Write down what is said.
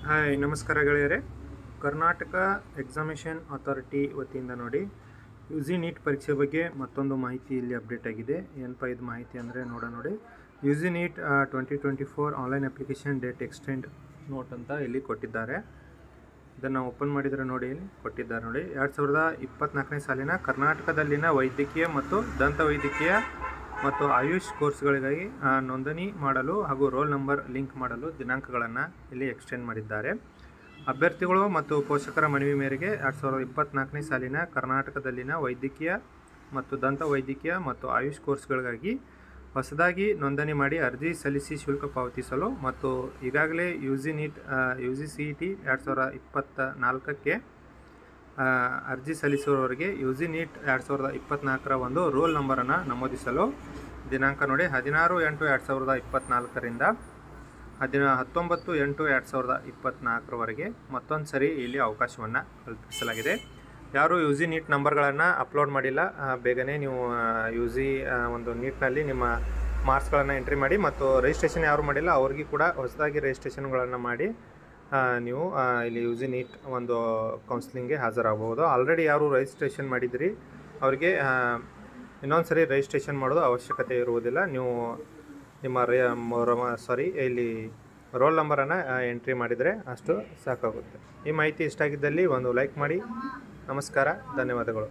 Hi ನಮಸ್ಕಾರ ಗೆಳೆಯರೆ. Karnataka examination authority ವತಿಯಿಂದ ನೋಡಿ UG ನೀಟ್ ಪರೀಕ್ಷೆ ಬಗ್ಗೆ ಮತ್ತೊಂದು ಮಾಹಿತಿ ಇಲ್ಲಿ ಅಪ್ಡೇಟ್ ಆಗಿದೆ. ಏನಪ್ಪ ಇದು ಮಾಹಿತಿ ಅಂದರೆ ನೋಡಿ UG NEET 2024 online application date extend note ಅಂತ ಇಲ್ಲಿ ಕೊಟ್ಟಿದ್ದಾರೆ. ಇದನ್ನು ಓಪನ್ ಮಾಡಿದರೆ ನೋಡಿ ಇಲ್ಲಿ ಕೊಟ್ಟಿದ್ದಾರೆ ನೋಡಿ 2024ನೇ ಸಾಲಿನ ಕರ್ನಾಟಕದಲ್ಲಿನ ವೈದ್ಯಕೀಯ ಮತ್ತು ದಂತವೈದ್ಯಕೀಯ ಮತ್ತು ಆಯುಷ್ ಕೋರ್ಸ್ಗಳಿಗಾಗಿ ನೋಂದಣಿ ಮಾಡಲು ಹಾಗೂ ರೋಲ್ ನಂಬರ್ ಲಿಂಕ್ ಮಾಡಲು ದಿನಾಂಕಗಳನ್ನು ಇಲ್ಲಿ ಎಕ್ಸ್ಟೆಂಡ್ ಮಾಡಿದ್ದಾರೆ. ಅಭ್ಯರ್ಥಿಗಳು ಮತ್ತು ಪೋಷಕರ ಮನವಿ ಮೇರೆಗೆ 2024ನೇ ಸಾಲಿನ ಕರ್ನಾಟಕದಲ್ಲಿನ ವೈದ್ಯಕೀಯ ಮತ್ತು ದಂತವೈದ್ಯಕೀಯ ಮತ್ತು ಆಯುಷ್ ಕೋರ್ಸ್ಗಳಿಗಾಗಿ ಹೊಸದಾಗಿ ನೋಂದಣಿ ಮಾಡಿ ಅರ್ಜಿ ಸಲ್ಲಿಸಿ ಶುಲ್ಕ ಪಾವತಿಸಲು ಮತ್ತು ಈಗಾಗಲೇ UGCET 2024ಕ್ಕೆ ಅರ್ಜಿ ಸಲ್ಲಿಸುವವರಿಗೆ UG ನೀಟ್ 2024ರ ಒಂದು ರೋಲ್ ನಂಬರನ್ನು ನಮೂದಿಸಲು ದಿನಾಂಕ ನೋಡಿ 16/8/2024ರಿಂದ 19/8/2024ರವರೆಗೆ ಮತ್ತೊಂದು ಸರಿ ಇಲ್ಲಿ ಅವಕಾಶವನ್ನು ಕಲ್ಪಿಸಲಾಗಿದೆ. ಯಾರು UG ನೀಟ್ ನಂಬರ್ಗಳನ್ನು ಅಪ್ಲೋಡ್ ಮಾಡಿಲ್ಲ, ಬೇಗನೆ ನೀವು UG ಒಂದು ನೀಟ್ನಲ್ಲಿ ನಿಮ್ಮ ಮಾರ್ಕ್ಸ್ಗಳನ್ನು ಎಂಟ್ರಿ ಮಾಡಿ ಮತ್ತು ರಿಜಿಸ್ಟ್ರೇಷನ್ ಯಾರು ಮಾಡಿಲ್ಲ ಅವ್ರಿಗೆ ಕೂಡ ಹೊಸದಾಗಿ ರಿಜಿಸ್ಟ್ರೇಷನ್ಗಳನ್ನು ಮಾಡಿ ನೀವು ಇಲ್ಲಿ UG ನೀಟ್ ಒಂದು ಕೌನ್ಸಿಲಿಂಗ್ಗೆ ಹಾಜರಾಗಬಹುದು. ಆಲ್ರೆಡಿ ಯಾರು ರಿಜಿಸ್ಟ್ರೇಷನ್ ಮಾಡಿದಿರಿ ಅವರಿಗೆ ಇನ್ನೊಂದು ಸರಿ ರಿಜಿಸ್ಟ್ರೇಷನ್ ಮಾಡೋದು ಅವಶ್ಯಕತೆ ಇರುವುದಿಲ್ಲ. ನೀವು ನಿಮ್ಮ ಇಲ್ಲಿ ರೋಲ್ ನಂಬರನ್ನು ಎಂಟ್ರಿ ಮಾಡಿದರೆ ಅಷ್ಟು ಸಾಕಾಗುತ್ತೆ. ಈ ಮಾಹಿತಿ ಇಷ್ಟ ಆಗಿದ್ದಲ್ಲಿ ಒಂದು ಲೈಕ್ ಮಾಡಿ. ನಮಸ್ಕಾರ, ಧನ್ಯವಾದಗಳು.